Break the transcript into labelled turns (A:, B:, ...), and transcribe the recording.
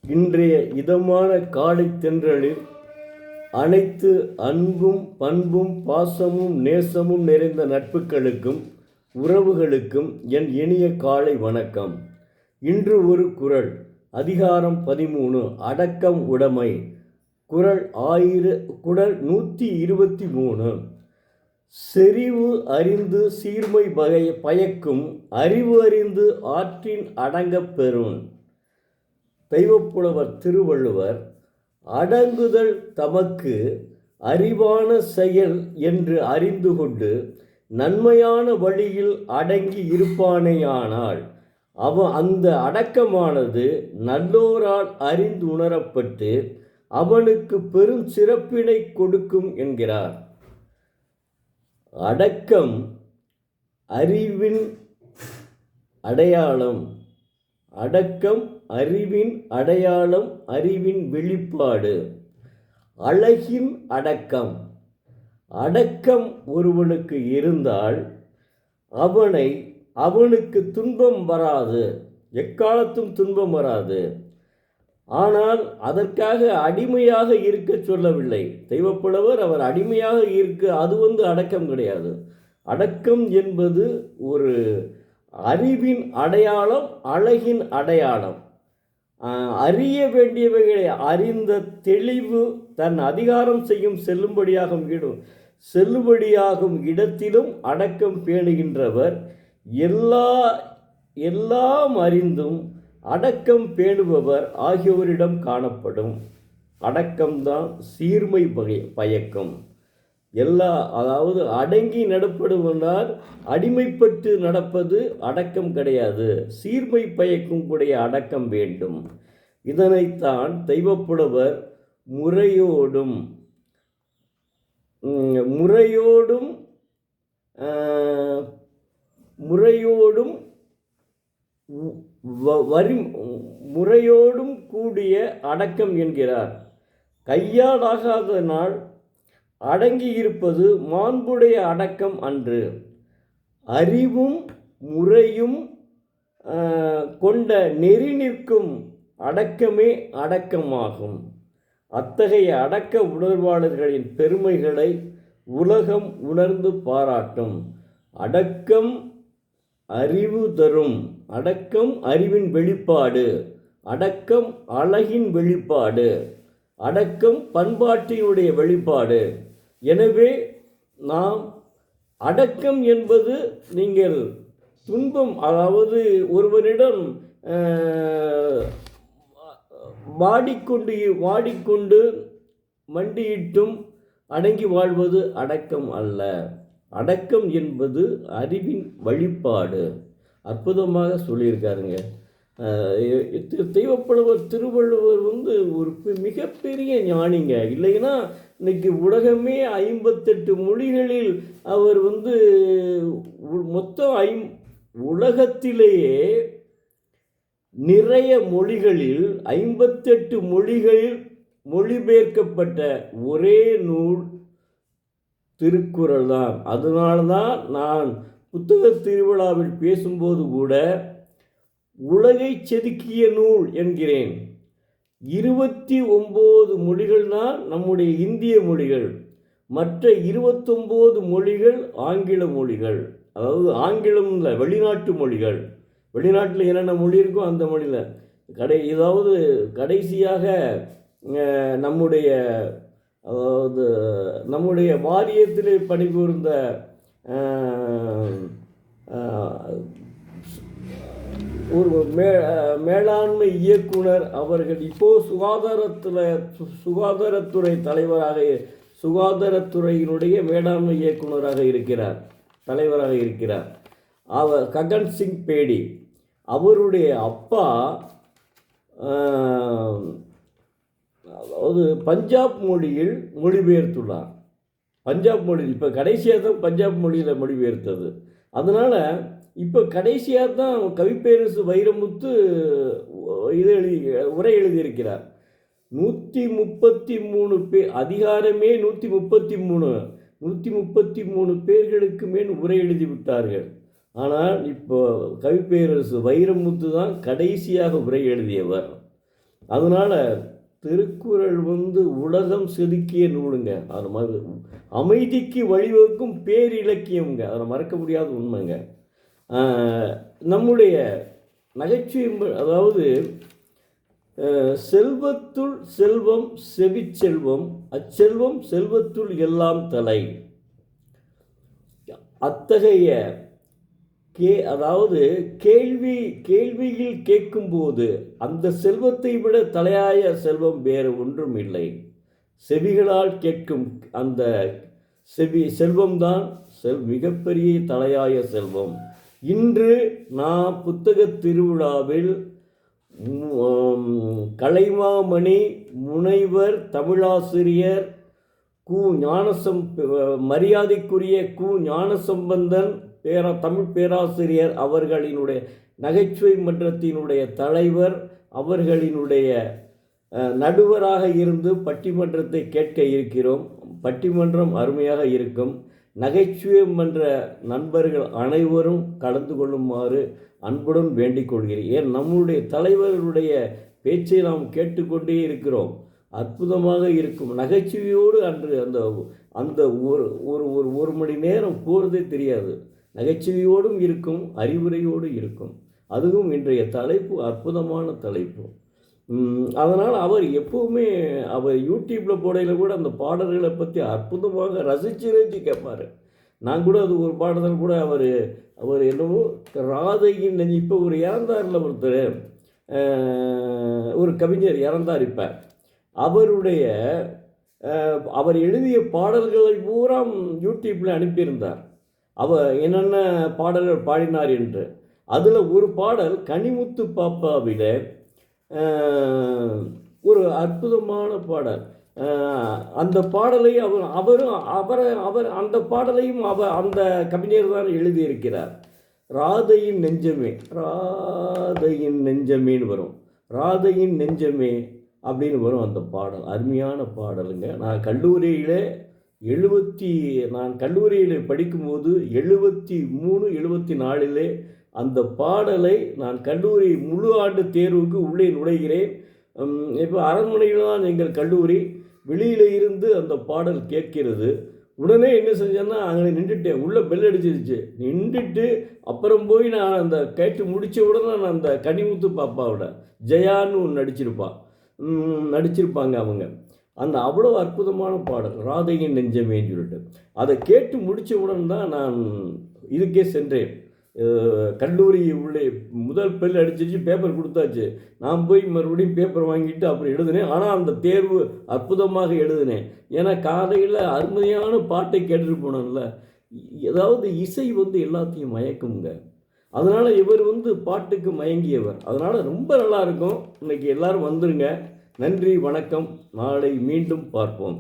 A: இன்றைய இதமான காலை தென்றலில் அனைத்து அன்பும் பண்பும் பாசமும் நேசமும் நிறைந்த நட்புகளுக்கும் உறவுகளுக்கும் என் இனிய காலை வணக்கம். இன்று ஒரு குறள். அதிகாரம் 13, அடக்கம் உடைமை. குறள் 123. செறிவு அறிந்து சீர்மை பயக்கும் அறிவு அறிந்து ஆற்றின் அடங்கப் பெறும். தெய்வப்புலவர் திருவள்ளுவர், அடங்குதல் தமக்கு அறிவான செயல் என்று அறிந்து கொண்டு நன்மையான வழியில் அடங்கி இருப்பானேயானால் அந்த அடக்கமானது நல்லோரால் அறிந்து உணரப்பட்டு அவனுக்கு பெரும் சிறப்பினை கொடுக்கும் என்கிறார். அடக்கம் அறிவின் அடையாளம். அடக்கம் அறிவின் அடையாளம், அறிவின் வெளிப்பாடு. அழகின் அடக்கம். அடக்கம் ஒருவனுக்கு இருந்தால் அவனுக்கு துன்பம் வராது, எக்காலத்தும் துன்பம் வராது. ஆனால் அதற்காக அடிமையாக இருக்க சொல்லவில்லை தெய்வப்புலவர். அவர் அடிமையாக இருக்க அது அடக்கம் கிடையாது. அடக்கம் என்பது ஒரு அறிவின் அடையாளம், அழகின் அடையாளம். அறிய வேண்டியவைகளை அறிந்த தெளிவு தன் அதிகாரம் செய்யும் செல்லுபடியாகும் இடத்திலும் அடக்கம் பேணுகின்றவர். எல்லாம் அறிந்தும் அடக்கம் பேணுபவர் ஆகியோரிடம் காணப்படும். அடக்கம்தான் சீர்மை பயக்கும். அதாவது அடங்கி நடப்படுவதால் அடிமைப்பட்டு நடப்பது அடக்கம் கிடையாது. சீர்மை பயக்கும் கூடிய அடக்கம் வேண்டும். இதனைத்தான் தெய்வப்புலவர் முறையோடும் கூடிய அடக்கம் என்கிறார். கையாலாகாத நாள் அடங்கி இருப்பது மாண்புடைய அடக்கம் அன்று. அறிவும் முறையும் கொண்ட நெறி நிற்கும் அடக்கமே அடக்கமாகும். அத்தகைய அடக்க உணர்வாளர்களின் பெருமைகளை உலகம் உணர்ந்து பாராட்டும். அடக்கம் அறிவு தரும். அடக்கம் அறிவின் வெளிப்பாடு. அடக்கம் அழகின் வெளிப்பாடு. அடக்கம் பண்பாட்டினுடைய வெளிப்பாடு. எனவே நாம் அடக்கம் என்பது நீங்கள் துன்பம், அதாவது ஒருவரிடம் வாடிக்கொண்டு மண்டியிட்டும் அடங்கி வாழ்வது அடக்கம் அல்ல. அடக்கம் என்பது அறிவின் வழிபாடு. அற்புதமாக சொல்லியிருக்காருங்க தெய்வப்புலவர் திருவள்ளுவர். ஒரு மிகப்பெரிய ஞானிங்க. இல்லைன்னா இன்னைக்கு உலகமே 58 மொழிகளில் அவர் மொத்தம் உலகத்திலேயே நிறைய மொழிகளில் 58 மொழிகளில் மொழிபெயர்க்கப்பட்ட ஒரே நூல் திருக்குறள் தான். அதனால்தான் நான் புத்தக திருவிழாவில் பேசும்போது கூட உலகை செதுக்கிய நூல் என்கிறேன். 29 மொழிகள் தான் நம்முடைய இந்திய மொழிகள். மற்ற 29 மொழிகள் ஆங்கில மொழிகள். அதாவது ஆங்கிலம் இல்லை, வெளிநாட்டு மொழிகள். வெளிநாட்டில் என்னென்ன மொழி இருக்கோ அந்த மொழியில் கடைசியாக நம்முடைய வாரியத்தில் பணிபுரிந்த ஒரு மேலாண்மை இயக்குனர் அவர்கள் சுகாதாரத்துறை சுகாதாரத்துறையினுடைய மேலாண்மை இயக்குனராக தலைவராக இருக்கிறார். அவர் ககன் சிங் பேடி. அவருடைய அப்பா அதாவது பஞ்சாப் மொழியில் மொழிபெயர்த்துள்ளார். பஞ்சாப் மொழியில் இப்போ கடைசியாக தான் பஞ்சாப் மொழியில் மொழிபெயர்த்தது. அதனால் இப்போ கடைசியாக தான் கவிப்பேரரசு வைரமுத்து உரை எழுதியிருக்கிறார். 133 அதிகாரமே 133 பேர்களுக்கு மேல் உரை எழுதிவிட்டார்கள். ஆனால் இப்போ கவிப்பேரரசு வைரமுத்து தான் கடைசியாக உரை எழுதியவர். அதனால் திருக்குறள் உலகம் செதுக்கிய நூலுங்க. அது மாதிரி அமைதிக்கு வழிவகுக்கும் பேரிலக்கியம்ங்க. அதை மறக்க முடியாத உண்மைங்க. நம்முடைய நகைச்சுவை, அதாவது செல்வத்துள் செல்வம் செவிச்செல்வம், அச்செல்வம் செல்வத்துள் எல்லாம் தலை. அத்தகைய அதாவது கேள்வியில் கேட்கும்போது அந்த செல்வத்தை விட தலையாய செல்வம் வேறு ஒன்றும் இல்லை. செவிகளால் கேட்கும் அந்த செல்வம்தான் மிகப்பெரிய தலையாய செல்வம். இன்று நான் புத்தக திருவிழாவில் கலைமாமணி முனைவர் தமிழாசிரியர் மரியாதைக்குரிய ஞானசம்பந்தன் தமிழ் பேராசிரியர் அவர்களினுடைய நகைச்சுவை மன்றத்தினுடைய தலைவர் அவர்களினுடைய நடுவராக இருந்து பட்டிமன்றத்தை கேட்க இருக்கிறோம். பட்டிமன்றம் அருமையாக இருக்கும். நகைச்சுவை மன்ற நண்பர்கள் அனைவரும் கலந்து கொள்ளுமாறு அன்புடன் வேண்டிக் கொள்கிறேன். ஏன் நம்முடைய தலைவர்களுடைய பேச்சை நாம் கேட்டுக்கொண்டே இருக்கிறோம். அற்புதமாக இருக்கும். நகைச்சுவையோடு அன்று அந்த அந்த ஒரு மணி நேரம் போகிறதே தெரியாது. நகைச்சுவையோடும் இருக்கும், அறிவுரையோடு இருக்கும். அதுவும் இன்றைய தலைப்பு அற்புதமான தலைப்பு. அதனால் அவர் எப்போவுமே யூடியூப்பில் போடையில் கூட அந்த பாடல்களை பற்றி அற்புதமாக ரசித்து கேட்பார். நான் கூட அது ஒரு பாடல் கூட அவர் என்னவோ ராதையின் நெஞ்சு, இப்போ ஒரு இறந்தாரில் ஒருத்தர் ஒரு கவிஞர் இறந்தார். இப்போ அவர் எழுதிய பாடல்களை பூரா யூடியூப்பில் அனுப்பியிருந்தார். என்னென்ன பாடல்கள் பாடினார் என்று. அதில் ஒரு பாடல் கனிமுத்து பாப்பாவில ஒரு அற்புதமான பாடல். அந்த பாடலை அந்த பாடலையும் அந்த கவிஞர் தான் எழுதியிருக்கிறார். ராதையின் நெஞ்சமே, ராதையின் நெஞ்சமேன்னு வரும். ராதையின் நெஞ்சமே அப்படின்னு வரும் அந்த பாடல். அருமையான பாடலுங்க. நான் கல்லூரியில் படிக்கும்போது 73, 74 அந்த பாடலை நான் கல்லூரி முழு ஆண்டு தேர்வுக்கு உள்ளே நுழைகிறேன். இப்போ அரண்மனையில் தான் எங்கள் கல்லூரி. வெளியில் இருந்து அந்த பாடல் கேட்கிறது. உடனே என்ன செஞ்சேன்னா அங்கே நின்றுட்டேன். உள்ளே பெல் அடிச்சிருச்சு. நின்றுட்டு அப்புறம் போய் நான் அந்த கேட்டு முடித்த உடனே நான் அந்த கனிமுத்து பாப்பாவோட ஜெயான்னு நடிச்சிருப்பாங்க அவங்க. அந்த அவ்வளோ அற்புதமான பாடல் ராதையின் நெஞ்சமேன்னு சொல்லிட்டு அதை கேட்டு முடித்த உடன் தான் நான் இதுக்கே சென்றேன். கல்லூரி உள்ளே முதல் பெல் அடிச்சிருச்சு, பேப்பர் கொடுத்தாச்சு. நான் போய் மறுபடியும் பேப்பர் வாங்கிட்டு அப்புறம் எழுதினேன். ஆனால் அந்த தேர்வு அற்புதமாக எழுதினேன். ஏன்னா காலையில் அருமையான பாட்டை கேட்டுட்டு போனேன்ல. ஏதாவது இசை எல்லாத்தையும் மயக்குங்க. அதனால் இவர் பாட்டுக்கு மயங்கியவர். அதனால் ரொம்ப நல்லாயிருக்கும். இன்றைக்கி எல்லோரும் வந்துருங்க. நன்றி, வணக்கம். நாளை மீண்டும் பார்ப்போம்.